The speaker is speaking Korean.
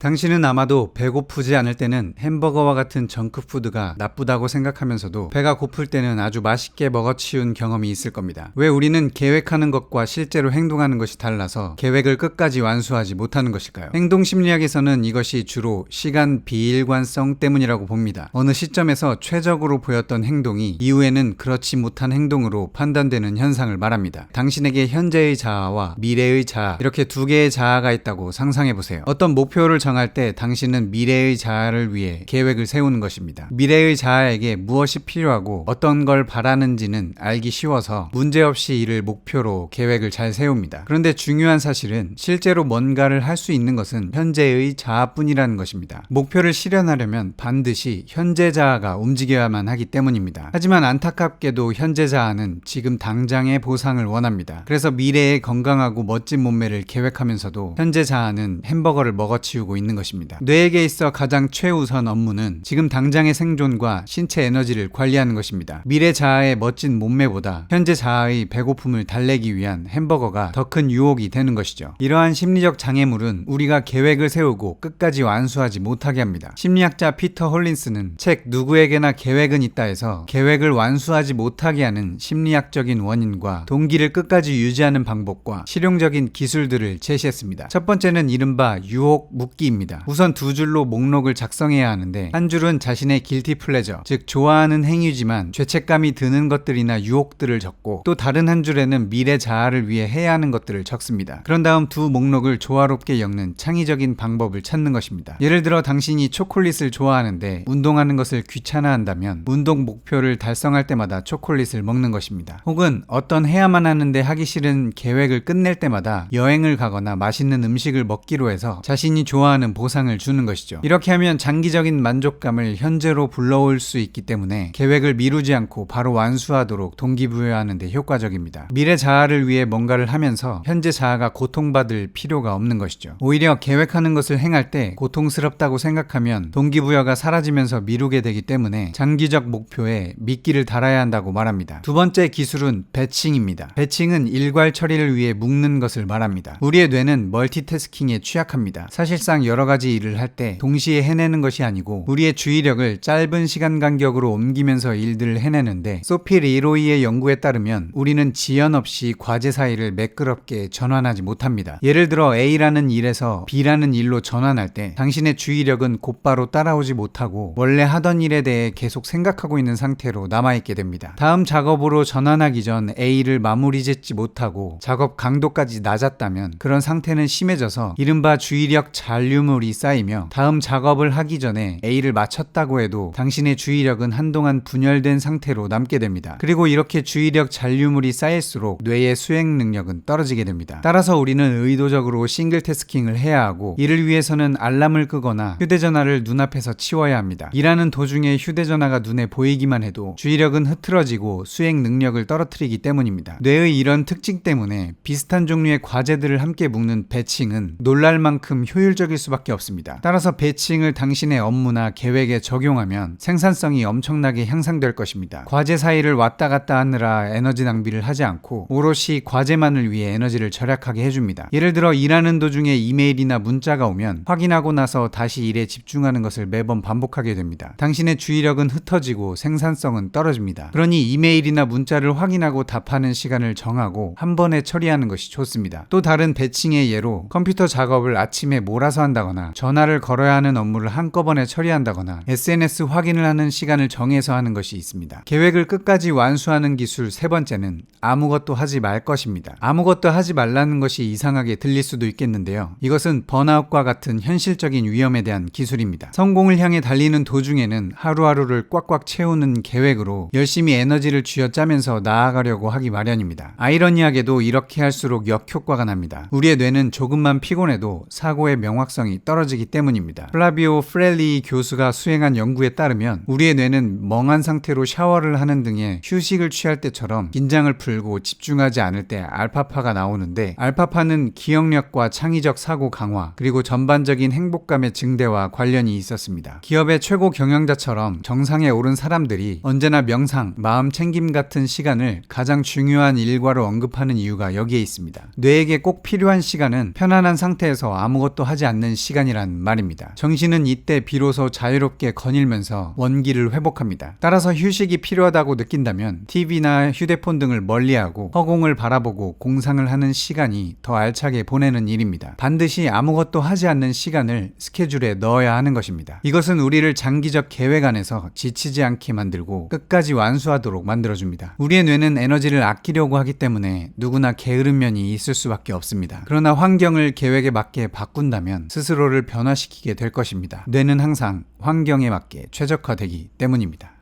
당신은 아마도 배고프지 않을 때는 햄버거와 같은 정크푸드가 나쁘다고 생각하면서도 배가 고플 때는 아주 맛있게 먹어치운 경험이 있을 겁니다. 왜 우리는 계획하는 것과 실제로 행동하는 것이 달라서 계획을 끝까지 완수하지 못하는 것일까요? 행동심리학에서는 이것이 주로 시간 비일관성 때문이라고 봅니다. 어느 시점에서 최적으로 보였던 행동이 이후에는 그렇지 못한 행동으로 판단되는 현상을 말합니다. 당신에게 현재의 자아와 미래의 자아, 이렇게 두 개의 자아가 있다고 상상해보세요. 어떤 목표를 정할 때 당신은 미래의 자아를 위해 계획을 세우는 것입니다. 미래의 자아에게 무엇이 필요하고 어떤 걸 바라는지는 알기 쉬워서 문제없이 이를 목표로 계획을 잘 세웁니다. 그런데 중요한 사실은 실제로 뭔가를 할 수 있는 것은 현재의 자아뿐이라는 것입니다. 목표를 실현하려면 반드시 현재 자아가 움직여야만 하기 때문입니다. 하지만 안타깝게도 현재 자아는 지금 당장의 보상을 원합니다. 그래서 미래의 건강하고 멋진 몸매를 계획하면서도 현재 자아는 햄버거를 먹어치우고 있는 것입니다. 뇌에게 있어 가장 최우선 업무는 지금 당장의 생존과 신체 에너지를 관리하는 것입니다. 미래 자아의 멋진 몸매보다 현재 자아의 배고픔을 달래기 위한 햄버거가 더 큰 유혹이 되는 것이죠. 이러한 심리적 장애물은 우리가 계획을 세우고 끝까지 완수하지 못하게 합니다. 심리학자 피터 홀린스는 책 누구에게나 계획은 있다에서 계획을 완수하지 못하게 하는 심리학적인 원인과 동기를 끝까지 유지하는 방법과 실용적인 기술들을 제시했습니다. 첫 번째는 이른바 유혹 묶기입니다. 우선 두 줄로 목록을 작성해야 하는데 한 줄은 자신의 길티 플레저, 즉 좋아하는 행위지만 죄책감이 드는 것들이나 유혹들을 적고 또 다른 한 줄에는 미래 자아를 위해 해야 하는 것들을 적습니다. 그런 다음 두 목록을 조화롭게 엮는 창의적인 방법을 찾는 것입니다. 예를 들어 당신이 초콜릿을 좋아하는데 운동하는 것을 귀찮아한다면 운동 목표를 달성할 때마다 초콜릿을 먹는 것입니다. 혹은 어떤 해야만 하는데 하기 싫은 계획을 끝낼 때마다 여행을 가거나 맛있는 음식을 먹기로 해서 자신이 좋아하는 보상을 주는 것이죠. 이렇게 하면 장기적인 만족감을 현재로 불러올 수 있기 때문에 계획을 미루지 않고 바로 완수하도록 동기부여하는 데 효과적입니다. 미래 자아를 위해 뭔가를 하면서 현재 자아가 고통받을 필요가 없는 것이죠. 오히려 계획하는 것을 행할 때 고통스럽다고 생각하면 동기부여가 사라지면서 미루게 되기 때문에 장기적 목표에 미끼를 달아야 한다고 말합니다. 두 번째 기술은 배칭입니다. 배칭은 일괄 처리를 위해 묶는 것을 말합니다. 우리의 뇌는 멀티태스킹에 취약합니다. 사실상 여러 가지 일을 할 때 동시에 해내는 것이 아니고 우리의 주의력을 짧은 시간 간격으로 옮기면서 일들을 해내는데 소피 리로이의 연구에 따르면 우리는 지연 없이 과제 사이를 매끄럽게 전환하지 못합니다. 예를 들어 A라는 일에서 B라는 일로 전환할 때 당신의 주의력은 곧바로 따라오지 못하고 원래 하던 일에 대해 계속 생각하고 있는 상태로 남아있게 됩니다. 다음 작업으로 전환하기 전 A를 마무리 짓지 못하고 작업 강도까지 낮았다면 그런 상태는 심해져서 이른바 주의력 잔류물이 쌓이며 다음 작업을 하기 전에 A를 마쳤다고 해도 당신의 주의력은 한동안 분열된 상태로 남게 됩니다. 그리고 이렇게 주의력 잔류물이 쌓일수록 뇌의 수행 능력은 떨어지게 됩니다. 따라서 우리는 의도적으로 싱글 태스킹을 해야 하고 이를 위해서는 알람을 끄거나 휴대전화를 눈앞에서 치워야 합니다. 일하는 도중에 휴대전화가 눈에 보이기만 해도 주의력은 흐트러지고 수행 능력을 떨어뜨리기 때문입니다. 뇌의 이런 특징 때문에 비슷한 종류의 과제들을 함께 묶는 배칭은 놀랄 만큼 효율적일 수밖에 없습니다. 따라서 배칭을 당신의 업무나 계획에 적용하면 생산성이 엄청나게 향상될 것입니다. 과제 사이를 왔다 갔다 하느라 에너지 낭비를 하지 않고 오롯이 과제만을 위해 에너지를 절약하게 해줍니다. 예를 들어 일하는 도중에 이메일이나 문자가 오면 확인하고 나서 다시 일에 집중하는 것을 매번 반복하게 됩니다. 당신의 주의력은 흩어지고 생산성은 떨어집니다. 그러니 이메일이나 문자를 확인하고 답하는 시간을 정하고 한 번에 처리하는 것이 좋습니다. 또 다른 배칭의 예로 컴퓨터 작업을 아침에 몰아서 한다거나 전화를 걸어야 하는 업무를 한꺼번에 처리한다거나 SNS 확인을 하는 시간을 정해서 하는 것이 있습니다. 계획을 끝까지 완수하는 기술 세 번째는 아무것도 하지 말 것입니다. 아무것도 하지 말라는 것이 이상하게 들릴 수도 있겠는데요. 이것은 번아웃과 같은 현실적인 위험에 대한 기술입니다. 성공을 향해 달리는 도중에는 하루하루를 꽉꽉 채우는 계획으로 열심히 에너지를 쥐어짜면서 나아가려고 하기 마련입니다. 아이러니하게도 이렇게 할수록 역효과가 납니다. 우리의 뇌는 조금만 피곤해도 사고의 명확성이 떨어지기 때문입니다. 플라비오 프렐리 교수가 수행한 연구에 따르면 우리의 뇌는 멍한 상태로 샤워를 하는 등의 휴식을 취할 때처럼 긴장을 풀고 집중하지 않을 때 알파파가 나오는데 알파파는 기억력과 창의적 사고 강화 그리고 전반적인 행복감의 증대와 관련이 있었습니다. 기업의 최고 경영자처럼 정상에 오른 사람들이 언제나 명상, 마음 챙김 같은 시간을 가장 중요한 일과로 언급하는 이유가 여기에 있습니다. 뇌에게 꼭 필요한 시간은 편안한 상태에서 아무것도 하지 않는 하는 시간이란 말입니다. 정신은 이때 비로소 자유롭게 거닐면서 원기를 회복합니다. 따라서 휴식이 필요하다고 느낀다면 TV나 휴대폰 등을 멀리하고 허공을 바라보고 공상을 하는 시간이 더 알차게 보내는 일입니다. 반드시 아무것도 하지 않는 시간을 스케줄에 넣어야 하는 것입니다. 이것은 우리를 장기적 계획 안에서 지치지 않게 만들고 끝까지 완수하도록 만들어줍니다. 우리의 뇌는 에너지를 아끼려고 하기 때문에 누구나 게으른 면이 있을 수밖에 없습니다. 그러나 환경을 계획에 맞게 바꾼다면 스스로를 변화시키게 될 것입니다. 뇌는 항상 환경에 맞게 최적화되기 때문입니다.